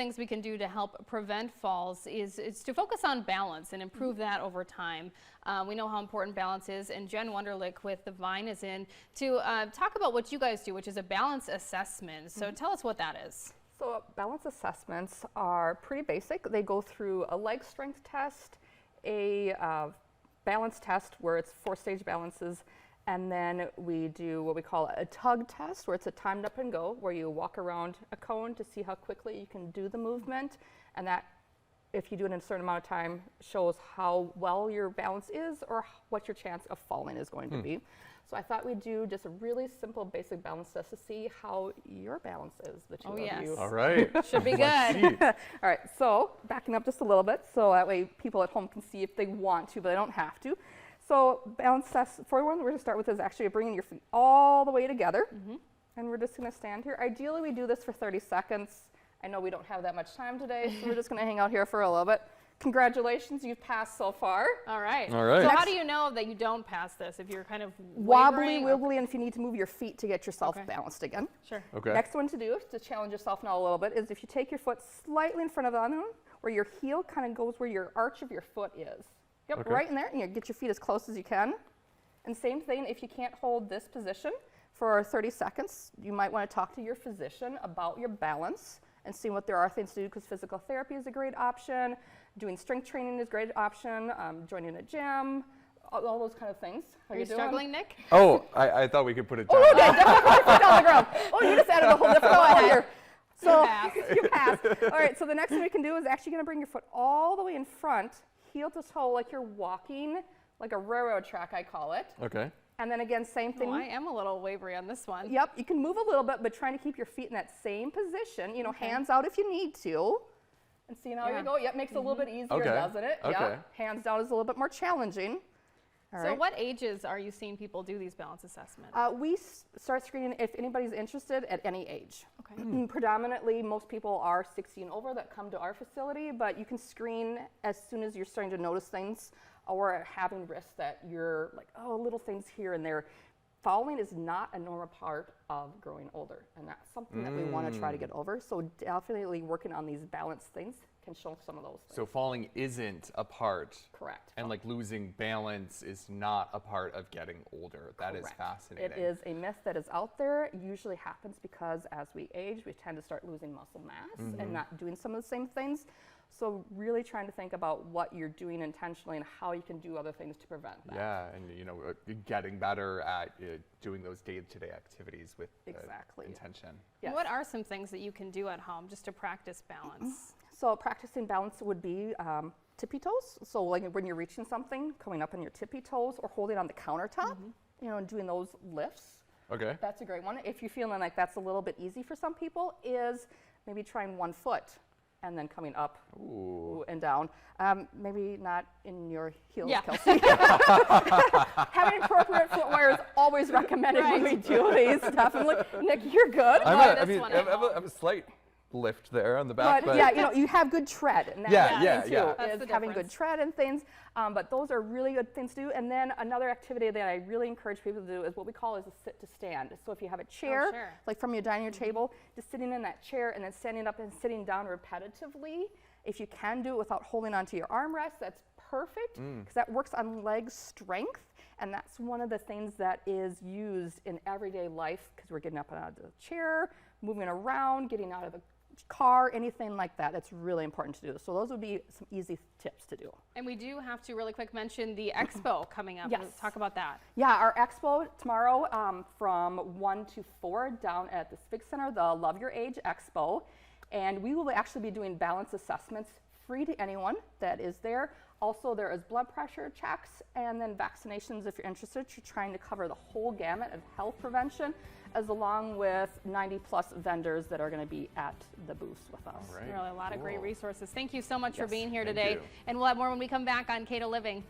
things we can do to help prevent falls is to focus on balance and improve that over time. We know how important balance is, and Jen Wunderlich with the Vine is in to talk about what you guys do, which is a balance assessment. So tell us what that is. So balance assessments are pretty basic. They go through a leg strength test, a balance test where it's 4-stage balances, and then we do what we call a tug test, where it's a timed up and go, where you walk around a cone to see how quickly you can do the movement, and that, if you do it in a certain amount of time, shows how well your balance is or what your chance of falling is going to be. So I thought we'd do just a really simple basic balance test to see how your balance is, the two of you. All right. Should be good. All right, so backing up just a little bit so that way people at home can see if they want to, but they don't have to. So balance test for one, we're going to start with is actually bringing your feet all the way together. And we're just going to stand here. Ideally, we do this for 30 seconds. I know we don't have that much time today, so we're just going to hang out here for a little bit. Congratulations, you've passed so far. All right. All right. So how do you know that you don't pass this if you're kind of Wobbly, wavering? wibbly, and if you need to move your feet to get yourself Okay. balanced again. Sure. Okay. Next one to do, to challenge yourself now a little bit, is if you take your foot slightly in front of the other one, where your heel kind of goes where your arch of your foot is. Yep, Okay. right in there, and you get your feet as close as you can. And same thing, if you can't hold this position for 30 seconds, you might want to talk to your physician about your balance and see what there are things to do, because physical therapy is a great option, doing strength training is a great option, joining a gym, all those kind of things. How Are you doing? struggling, Nick? Oh, I thought we could put it down. Oh, okay, definitely put your foot on the ground. Oh, you just added a whole different level here. So pass. you pass. All right, so the next thing we can do is actually going to bring your foot all the way in front, heel to toe, like you're walking, like a railroad track, I call it. Okay. And then again, same thing. Oh, I am a little wavery on this one. Yep, you can move a little bit, but trying to keep your feet in that same position. You know, hands out if you need to. And seeing how you go. Yep, makes it a little bit easier, Okay. doesn't it? Okay. Yep. Hands down is a little bit more challenging. All So right. what ages are you seeing people do these balance assessments? We start screening if anybody's interested at any age. Okay. Predominantly, most people are 60 and over that come to our facility, but you can screen as soon as you're starting to notice things or having risks that you're like, oh, little things here and there. Falling is not a normal part of growing older, and that's something that we want to try to get over. So definitely working on these balance things can show some of those things. So falling isn't a part. Correct. And like losing balance is not a part of getting older. That is Correct. fascinating. It is a myth that is out there. It usually happens because as we age, we tend to start losing muscle mass and not doing some of the same things. So really trying to think about what you're doing intentionally and how you can do other things to prevent that. Yeah, and you know, getting better at doing those day-to-day activities with Exactly. intention. Yes. What are some things that you can do at home just to practice balance? So practicing balance would be tippy toes. So like when you're reaching something, coming up on your tippy toes or holding on the countertop, you know, and doing those lifts. Okay. That's a great one. If you're feeling like that's a little bit easy for some people, is maybe trying one foot and then coming up and down. Maybe not in your heels, Yeah. Kelsey. Having appropriate footwear is always recommended when we do these, definitely. Nick, you're good. I have a slight lift there on the back, But yeah, you know, you have good tread. And that's Yeah, the yeah, thing, yeah. too, That's is the having good difference. tread and things. But those are really good things to do. And then another activity that I really encourage people to do is what we call is a sit to stand. So if you have a chair, sure. like from your dining table, just sitting in that chair and then standing up and sitting down repetitively. If you can do it without holding onto your armrest, that's perfect because that works on leg strength. And that's one of the things that is used in everyday life because we're getting up and out of the chair, moving around, getting out of the car, anything like that. That's really important to do. So those would be some easy tips to do. And we do have to really quick mention the expo coming up. Yes. Let's talk about that. Yeah, our expo tomorrow from 1 to 4 down at the Civic Center, the Love Your Age Expo. And we will actually be doing balance assessments free to anyone that is there. Also, there is blood pressure checks and then vaccinations if you're interested. You're trying to cover the whole gamut of health prevention, as along with 90+ vendors that are going to be at the booth with us. All right. Really a lot of great Cool. resources. Thank you so much for Yes, being here thank today. you. And we'll have more when we come back on Cato Living.